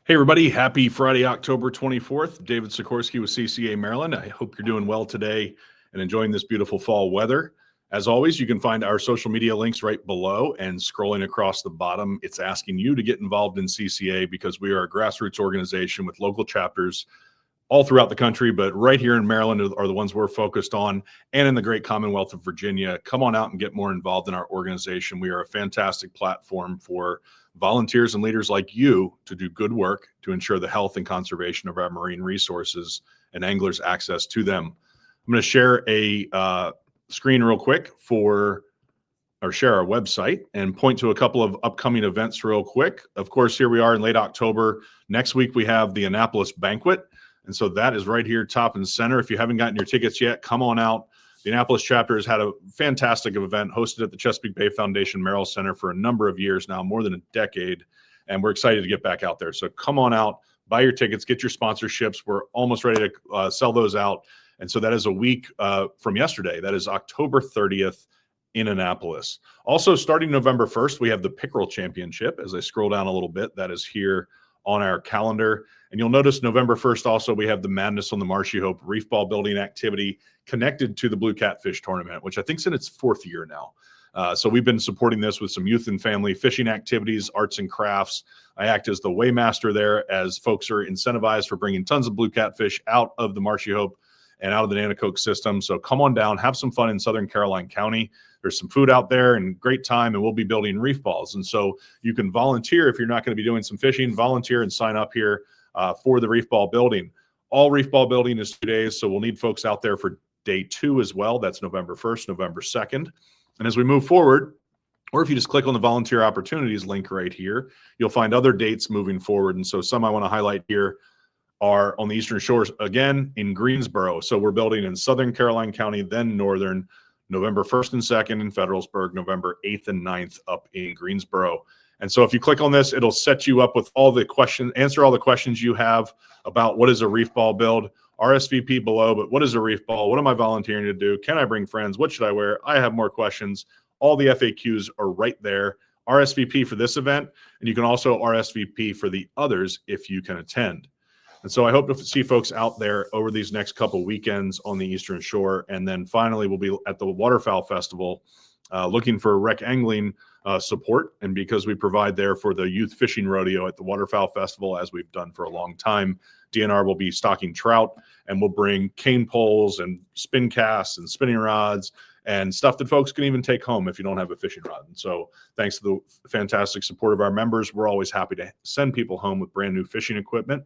Hey, everybody. Happy Friday, October 24th. David Sikorsky with CCA Maryland. I hope you're doing well today and enjoying this beautiful fall weather. As always, you can find our social media links right below, and scrolling across the bottom, it's asking you to get involved in CCA because we are a grassroots organization with local chapters all throughout the country, but right here in Maryland are the ones we're focused on, and in the great Commonwealth of Virginia. Come on out and get more involved in our organization. We are a fantastic platform for volunteers and leaders like you to do good work to ensure the health and conservation of our marine resources and anglers' access to them. I'm going to share a screen real quick share our website and point to a couple of upcoming events real quick. Of course, here we are in late October. Next week, we have the Annapolis Banquet. And so that is right here, top and center. If you haven't gotten your tickets yet, come on out. The Annapolis chapter has had a fantastic event hosted at the Chesapeake Bay Foundation Merrill Center for a number of years now, more than a decade. And we're excited to get back out there. So come on out, buy your tickets, get your sponsorships. We're almost ready to sell those out. And so that is a week from yesterday. That is October 30th in Annapolis. Also, starting November 1st, we have the Pickerel Championship. As I scroll down a little bit, that is here on our calendar. And you'll notice November 1st also, we have the Madness on the Marshy Hope reef ball building activity connected to the Blue Catfish Tournament, which I think is in its fourth year now. So we've been supporting this with some youth and family fishing activities, arts and crafts. I act as the weighmaster there as folks are incentivized for bringing tons of blue catfish out of the Marshy Hope and out of the Nanticoke system. So come on down, have some fun in Southern Caroline County. There's some food out there and great time, and we'll be building reef balls. And so you can volunteer if you're not going to be doing some fishing, volunteer and sign up here for the reef ball building. All reef ball building is 2 days, so we'll need folks out there for day 2 as well. That's November 1st, November 2nd. And as we move forward, or if you just click on the volunteer opportunities link right here, you'll find other dates moving forward. And so some I want to highlight here are on the Eastern Shores, again, in Greensboro. So we're building in Southern Caroline County, then Northern, November 1st and 2nd in Federalsburg, November 8th and 9th up in Greensboro. And so if you click on this, it'll set you up with all the questions, answer all the questions you have about what is a reef ball build, RSVP below, but what is a reef ball? What am I volunteering to do? Can I bring friends? What should I wear? I have more questions. All the FAQs are right there. RSVP for this event, and you can also RSVP for the others if you can attend. And so I hope to see folks out there over these next couple weekends on the Eastern Shore. And then finally, we'll be at the Waterfowl Festival looking for rec angling support. And because we provide there for the youth fishing rodeo at the Waterfowl Festival, as we've done for a long time, DNR will be stocking trout, and we'll bring cane poles and spin casts and spinning rods and stuff that folks can even take home if you don't have a fishing rod. And so thanks to the fantastic support of our members, we're always happy to send people home with brand new fishing equipment.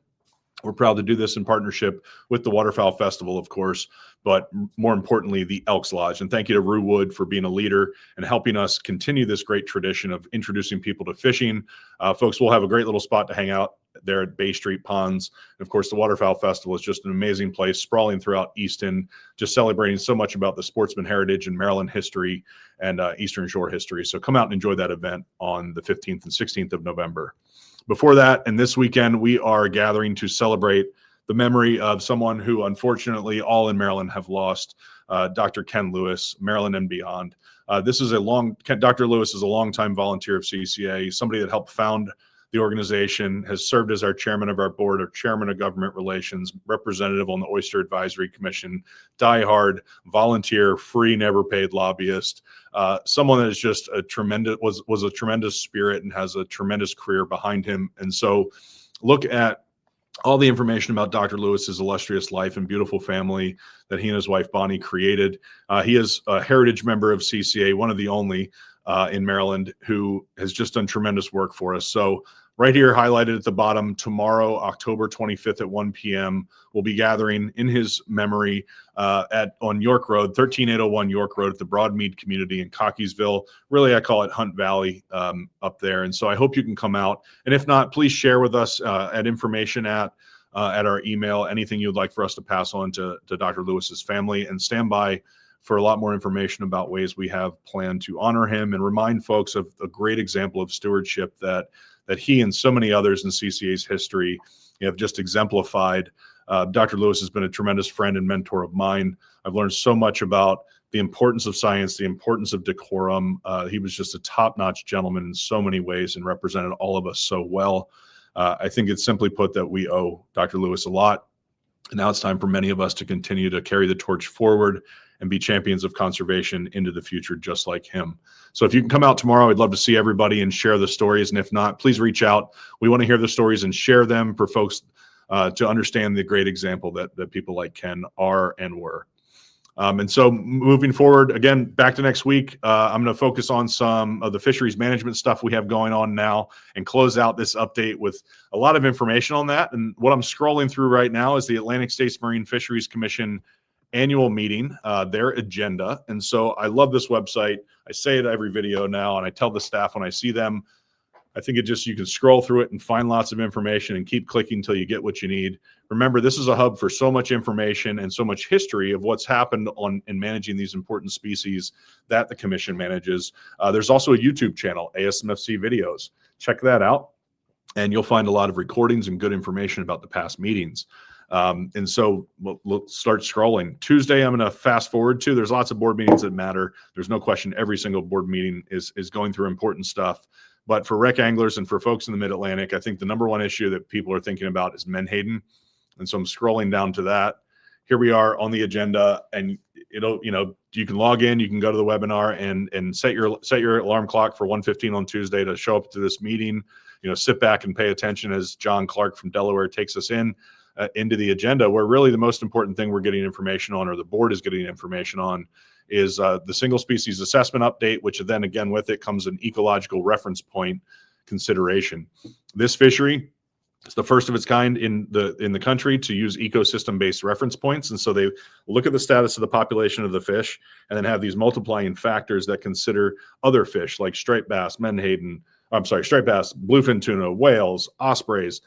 We're proud to do this in partnership with the Waterfowl Festival, of course, but more importantly, the Elks Lodge. And thank you to Rue Wood for being a leader and helping us continue this great tradition of introducing people to fishing. Folks, we'll have a great little spot to hang out there at Bay Street Ponds. And of course, the Waterfowl Festival is just an amazing place, sprawling throughout Easton, just celebrating so much about the sportsman heritage and Maryland history and Eastern Shore history. So come out and enjoy that event on the 15th and 16th of November. Before that, and this weekend, we are gathering to celebrate the memory of someone who, unfortunately, all in Maryland have lost, Dr. Ken Lewis, Maryland and beyond. Dr. Lewis is a longtime volunteer of CCA, somebody that helped found the organization, has served as our chairman of our board, our chairman of government relations, representative on the Oyster Advisory Commission, diehard volunteer, free, never paid lobbyist, someone that is just was a tremendous spirit and has a tremendous career behind him. And so look at all the information about Dr. Lewis's illustrious life and beautiful family that he and his wife Bonnie created. He is a heritage member of CCA, one of the only in Maryland, who has just done tremendous work for us. So right here, highlighted at the bottom, tomorrow, October 25th at 1 p.m., we'll be gathering in his memory on York Road, 13801 York Road at the Broadmead community in Cockeysville. Really, I call it Hunt Valley up there. And so I hope you can come out. And if not, please share with us at information at our email, anything you'd like for us to pass on to Dr. Lewis's family, and stand by for a lot more information about ways we have planned to honor him and remind folks of a great example of stewardship that he and so many others in CCA's history have just exemplified. Dr. Lewis has been a tremendous friend and mentor of mine. I've learned so much about the importance of science, the importance of decorum. He was just a top-notch gentleman in so many ways and represented all of us so well. I think it's simply put that we owe Dr. Lewis a lot. And now it's time for many of us to continue to carry the torch forward and be champions of conservation into the future, just like him. So if you can come out tomorrow, I'd love to see everybody and share the stories. And if not, please reach out. We want to hear the stories and share them for folks to understand the great example that people like Ken are and were. And so moving forward, again, back to next week, I'm going to focus on some of the fisheries management stuff we have going on now and close out this update with a lot of information on that. And what I'm scrolling through right now is the Atlantic States Marine Fisheries Commission annual meeting, their agenda. And so I love this website. I say it every video now, and I tell the staff when I see them, I think you can scroll through it and find lots of information and keep clicking until you get what you need. Remember, this is a hub for so much information and so much history of what's happened in managing these important species that the commission manages. There's also a YouTube channel, ASMFC Videos. Check that out, and you'll find a lot of recordings and good information about the past meetings. And so we'll start scrolling. Tuesday, I'm going to fast forward to. There's lots of board meetings that matter. There's no question every single board meeting is going through important stuff. But for rec anglers and for folks in the Mid-Atlantic, I think the number one issue that people are thinking about is menhaden. And so I'm scrolling down to that. Here we are on the agenda, and you can log in, you can go to the webinar and set your alarm clock for 1:15 on Tuesday to show up to this meeting. Sit back and pay attention as John Clark from Delaware takes us into the agenda, where really the most important thing we're getting information on, or the board is getting information on, is the single species assessment update, which then again with it comes an ecological reference point consideration. This fishery is the first of its kind in the country to use ecosystem-based reference points. And so they look at the status of the population of the fish and then have these multiplying factors that consider other fish like striped bass, striped bass, bluefin tuna, whales, ospreys.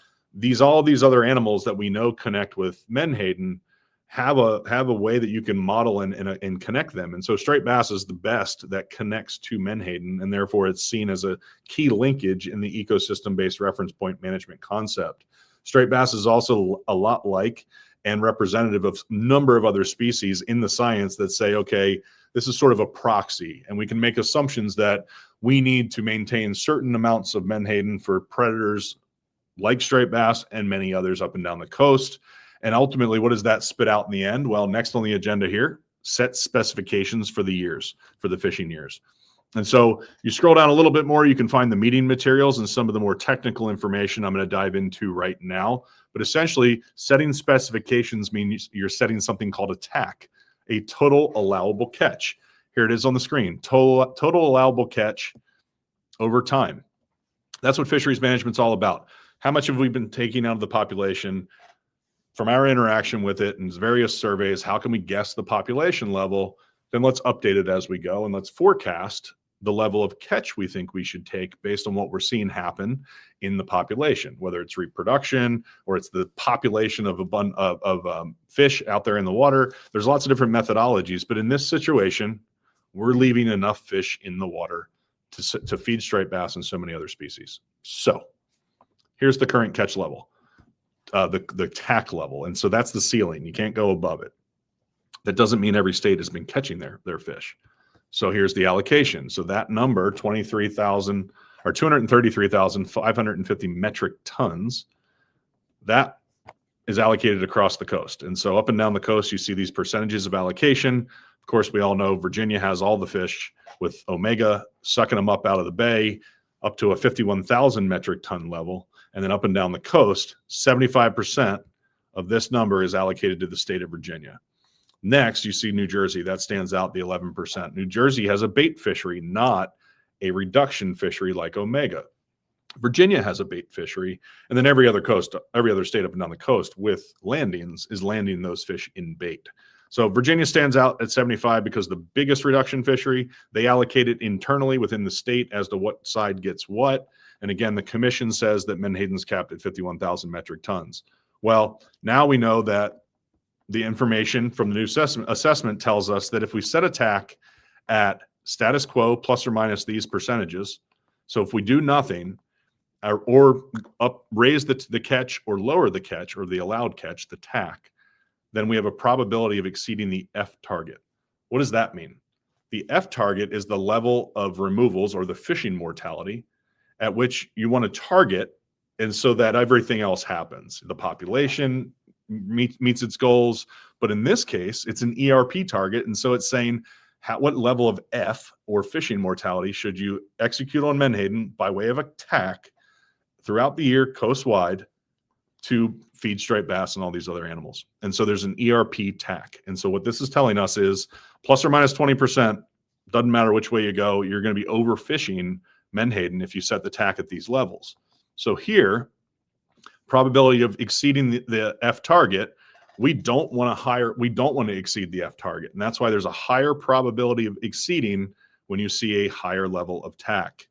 All these other animals that we know connect with menhaden have a way that you can model and connect them. And so striped bass is the best that connects to menhaden, and therefore it's seen as a key linkage in the ecosystem-based reference point management concept. Striped bass is also a lot like and representative of a number of other species in the science that say, okay, this is sort of a proxy, and we can make assumptions that we need to maintain certain amounts of menhaden for predators like striped bass and many others up and down the coast. And ultimately, what does that spit out in the end? Well, next on the agenda here, set specifications for the fishing years. And so you scroll down a little bit more, you can find the meeting materials and some of the more technical information I'm going to dive into right now. But essentially, setting specifications means you're setting something called a TAC, a total allowable catch. Here it is on the screen, total allowable catch over time. That's what fisheries management's all about. How much have we been taking out of the population? From our interaction with it and various surveys, how can we guess the population level? Then let's update it as we go, and let's forecast the level of catch we think we should take based on what we're seeing happen in the population, whether it's reproduction or it's the population of fish out there in the water. There's lots of different methodologies, but in this situation, we're leaving enough fish in the water to feed striped bass and so many other species. So here's the current catch level. The TAC level. And so that's the ceiling. You can't go above it. That doesn't mean every state has been catching their fish. So here's the allocation. So that number, 23,000 or 233,550 metric tons, that is allocated across the coast. And so up and down the coast, you see these percentages of allocation. Of course, we all know Virginia has all the fish with Omega sucking them up out of the bay up to a 51,000 metric ton level. And then up and down the coast, 75% of this number is allocated to the state of Virginia. Next, you see New Jersey. That stands out, the 11%. New Jersey has a bait fishery, not a reduction fishery like Omega. Virginia has a bait fishery, and then every other state up and down the coast with landings is landing those fish in bait. So Virginia stands out at 75 because the biggest reduction fishery, they allocate it internally within the state as to what side gets what. And again, the commission says that menhaden's capped at 51,000 metric tons. Well, now we know that the information from the new assessment tells us that if we set a TAC at status quo plus or minus these percentages, so if we do nothing or raise the catch or lower the catch or the allowed catch, the TAC, then we have a probability of exceeding the F target. What does that mean? The F target is the level of removals or the fishing mortality at which you want to target and so that everything else happens. The population meets its goals, but in this case, it's an ERP target, and so it's saying what level of F, or fishing mortality, should you execute on menhaden by way of attack throughout the year coast-wide to feed striped bass and all these other animals. And so there's an ERP TAC. And so what this is telling us is plus or minus 20%, doesn't matter which way you go, you're going to be overfishing menhaden if you set the TAC at these levels. So here, probability of exceeding the F target, we don't want to exceed the F target. And that's why there's a higher probability of exceeding when you see a higher level of TAC.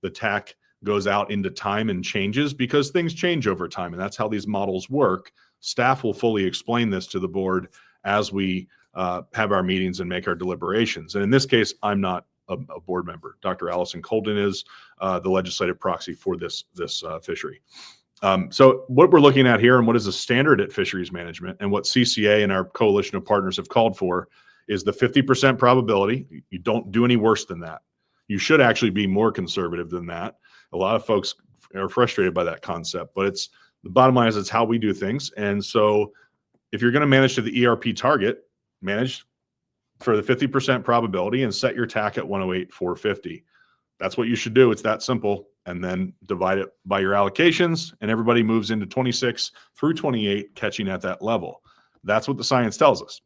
The TAC goes out into time and changes because things change over time. And that's how these models work. Staff will fully explain this to the board as we have our meetings and make our deliberations. And in this case, I'm not a board member. Dr. Allison Colden is the legislative proxy for this fishery. So what we're looking at here, and what is the standard at fisheries management, and what CCA and our coalition of partners have called for, is the 50% probability. You don't do any worse than that. You should actually be more conservative than that. A lot of folks are frustrated by that concept, but it's the bottom line is it's how we do things. And so if you're going to manage to the ERP target, manage for the 50% probability and set your TAC at 108,450. That's what you should do. It's that simple. And then divide it by your allocations, and everybody moves into 26 through 28, catching at that level. That's what the science tells us.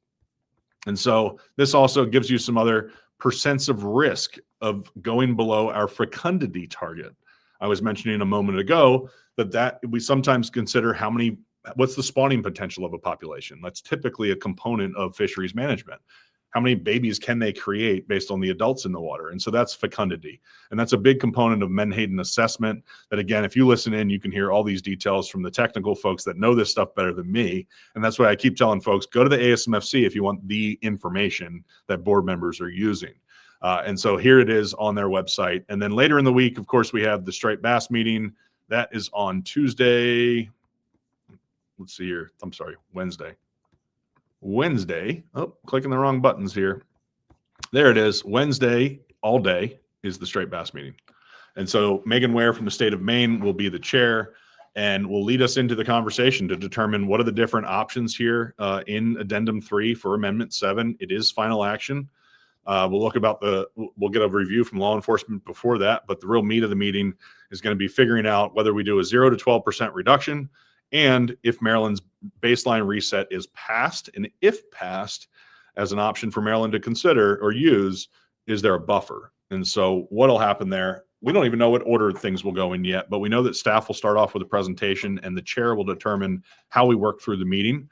And so this also gives you some other percents of risk of going below our fecundity target. I was mentioning a moment ago that we sometimes consider what's the spawning potential of a population. That's typically a component of fisheries management. How many babies can they create based on the adults in the water? And so that's fecundity. And that's a big component of menhaden assessment that, again, if you listen in, you can hear all these details from the technical folks that know this stuff better than me. And that's why I keep telling folks, go to the ASMFC if you want the information that board members are using. And so here it is on their website. And then later in the week, of course, we have the striped bass meeting. That is on Tuesday. Let's see here. I'm sorry, Wednesday. Oh, clicking the wrong buttons here. There it is. Wednesday, all day, is the striped bass meeting. And so Megan Ware from the state of Maine will be the chair and will lead us into the conversation to determine what are the different options here in Addendum 3 for Amendment 7. It is final action. We'll get a review from law enforcement before that, but the real meat of the meeting is going to be figuring out whether we do a 0 to 12% reduction, and if Maryland's baseline reset is passed, and if passed, as an option for Maryland to consider or use, is there a buffer? And so what'll happen there? We don't even know what order things will go in yet, but we know that staff will start off with a presentation and the chair will determine how we work through the meeting.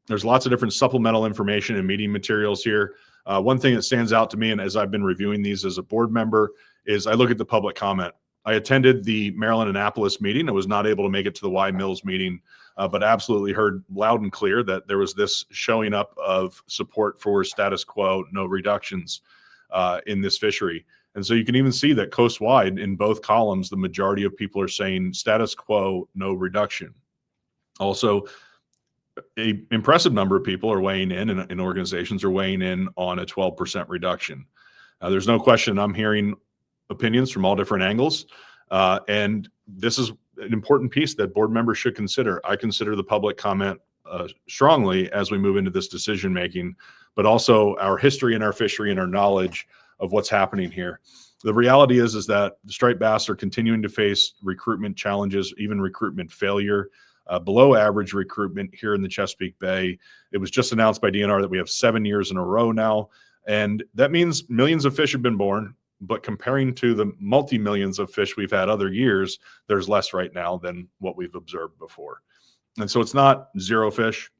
There's lots of different supplemental information and meeting materials here. One thing that stands out to me, and as I've been reviewing these as a board member, is I look at the public comment. I attended the Maryland Annapolis meeting. I was not able to make it to the Y Mills meeting, but absolutely heard loud and clear that there was this showing up of support for status quo, no reductions in this fishery. And so you can even see that coast-wide in both columns, the majority of people are saying status quo, no reduction. Also, an impressive number of people are weighing in, and organizations are weighing in on a 12% reduction. There's no question I'm hearing opinions from all different angles. And this is an important piece that board members should consider. I consider the public comment strongly as we move into this decision making, but also our history and our fishery and our knowledge of what's happening here. The reality is that the striped bass are continuing to face recruitment challenges, even recruitment failure, below average recruitment here in the Chesapeake Bay. It was just announced by DNR that we have 7 years in a row now. And that means millions of fish have been born, but comparing to the multi-millions of fish we've had other years, there's less right now than what we've observed before. And so it's not zero fish,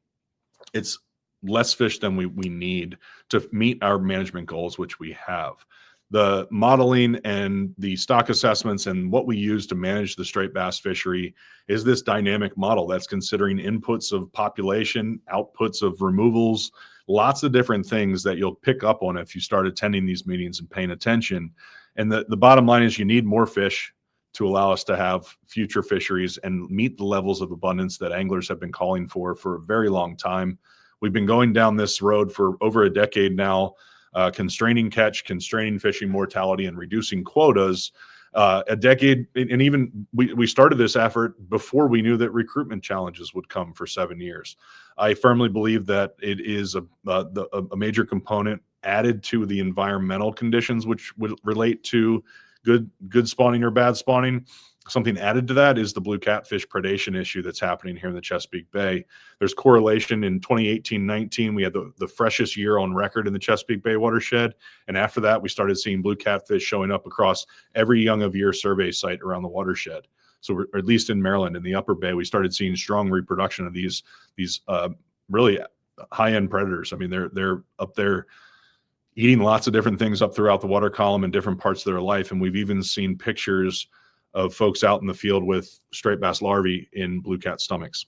it's less fish than we need to meet our management goals, which we have. The modeling and the stock assessments and what we use to manage the striped bass fishery is this dynamic model that's considering inputs of population, outputs of removals, lots of different things that you'll pick up on if you start attending these meetings and paying attention. And the bottom line is you need more fish to allow us to have future fisheries and meet the levels of abundance that anglers have been calling for a very long time. We've been going down this road for over a decade now, constraining catch, constraining fishing mortality, and reducing quotas. A decade, and even we started this effort before we knew that recruitment challenges would come for 7 years. I firmly believe that it is a major component added to the environmental conditions, which would relate to good spawning or bad spawning. Something added to that is the blue catfish predation issue that's happening here in the Chesapeake Bay. There's correlation. In 2018-19, we had the freshest year on record in the Chesapeake Bay watershed. And after that, we started seeing blue catfish showing up across every young of year survey site around the watershed. So or at least in Maryland, in the upper bay, we started seeing strong reproduction of these really high-end predators. I mean, they're up there eating lots of different things up throughout the water column in different parts of their life. And we've even seen pictures of folks out in the field with striped bass larvae in blue cat stomachs.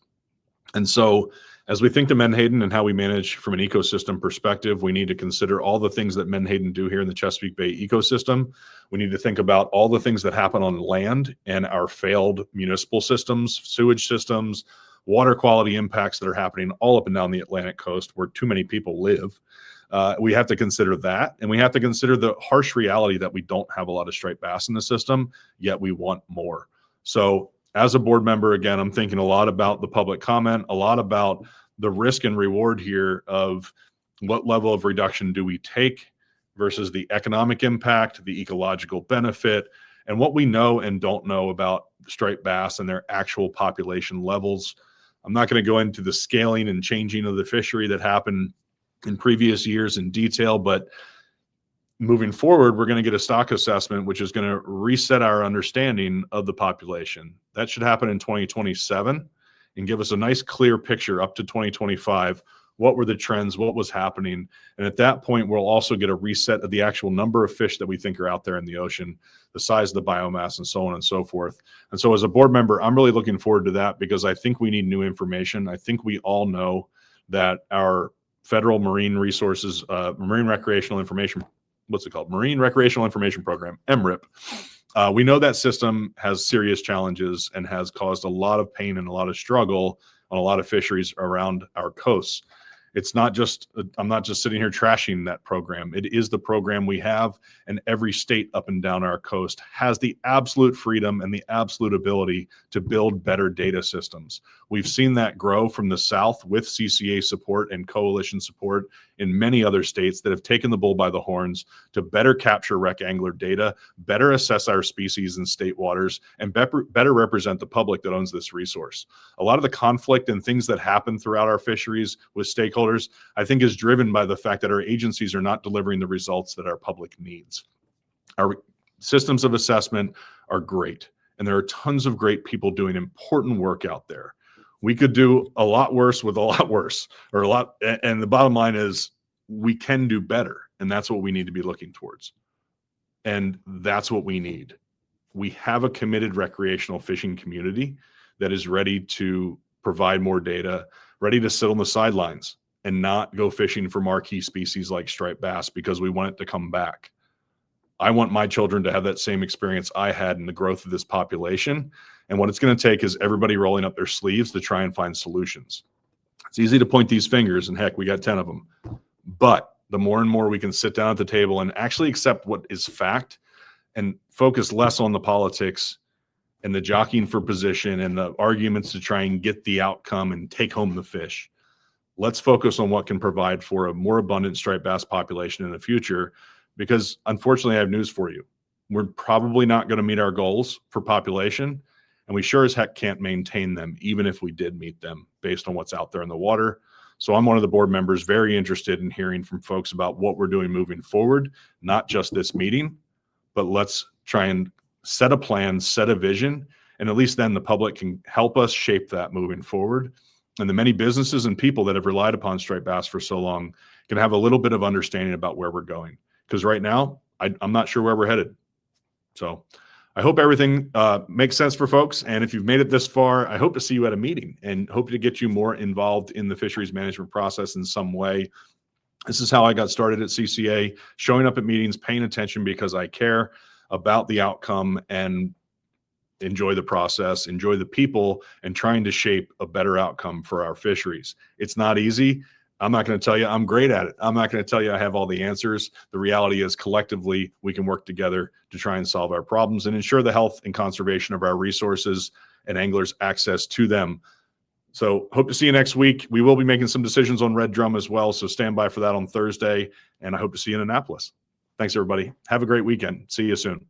And so as we think to Menhaden and how we manage from an ecosystem perspective, we need to consider all the things that Menhaden do here in the Chesapeake Bay ecosystem. We need to think about all the things that happen on land and our failed municipal systems, sewage systems, water quality impacts that are happening all up and down the Atlantic coast where too many people live. We have to consider that, and we have to consider the harsh reality that we don't have a lot of striped bass in the system, yet we want more. So as a board member, again, I'm thinking a lot about the public comment, a lot about the risk and reward here of what level of reduction do we take versus the economic impact, the ecological benefit, and what we know and don't know about striped bass and their actual population levels. I'm not going to go into the scaling and changing of the fishery that happened in previous years in detail, but moving forward, we're going to get a stock assessment, which is going to reset our understanding of the population. That should happen in 2027 and give us a nice clear picture up to 2025. What were the trends? What was happening? And at that point, we'll also get a reset of the actual number of fish that we think are out there in the ocean, the size of the biomass, and so on and so forth. And so as a board member, I'm really looking forward to that because I think we need new information. I think we all know that our federal marine resources, marine recreational information, Marine Recreational Information Program, MRIP. We know that system has serious challenges and has caused a lot of pain and a lot of struggle on a lot of fisheries around our coasts. It's not just, I'm not just sitting here trashing that program. It is the program we have, and every state up and down our coast has the absolute freedom and the absolute ability to build better data systems. We've seen that grow from the South with CCA support and coalition support in many other states that have taken the bull by the horns to better capture rec angler data, better assess our species in state waters, and better represent the public that owns this resource. A lot of the conflict and things that happen throughout our fisheries with stakeholders, I think, is driven by the fact that our agencies are not delivering the results that our public needs. Our systems of assessment are great, and there are tons of great people doing important work out there. We could do a lot worse with a lot worse, or a lot. And the bottom line is we can do better. And that's what we need to be looking towards. And that's what we need. We have a committed recreational fishing community that is ready to provide more data, ready to sit on the sidelines and not go fishing for marquee species like striped bass because we want it to come back. I want my children to have that same experience I had in the growth of this population. And what it's going to take is everybody rolling up their sleeves to try and find solutions. It's easy to point these fingers, and heck, we got 10 of them. But the more and more we can sit down at the table and actually accept what is fact and focus less on the politics and the jockeying for position and the arguments to try and get the outcome and take home the fish. Let's focus on what can provide for a more abundant striped bass population in the future. Because unfortunately, I have news for you. We're probably not going to meet our goals for population, and we sure as heck can't maintain them, even if we did meet them based on what's out there in the water. So I'm one of the board members very interested in hearing from folks about what we're doing moving forward, not just this meeting, but let's try and set a plan, set a vision, and at least then the public can help us shape that moving forward. And the many businesses and people that have relied upon striped bass for so long can have a little bit of understanding about where we're going. Because right now, I'm not sure where we're headed. So I hope everything makes sense for folks. And if you've made it this far, I hope to see you at a meeting and hope to get you more involved in the fisheries management process in some way. This is how I got started at CCA, showing up at meetings, paying attention because I care about the outcome and enjoy the process, enjoy the people, and trying to shape a better outcome for our fisheries. It's not easy. I'm not going to tell you I'm great at it. I'm not going to tell you I have all the answers. The reality is collectively we can work together to try and solve our problems and ensure the health and conservation of our resources and anglers' access to them. So hope to see you next week. We will be making some decisions on red drum as well, so stand by for that on Thursday, and I hope to see you in Annapolis. Thanks, everybody. Have a great weekend. See you soon.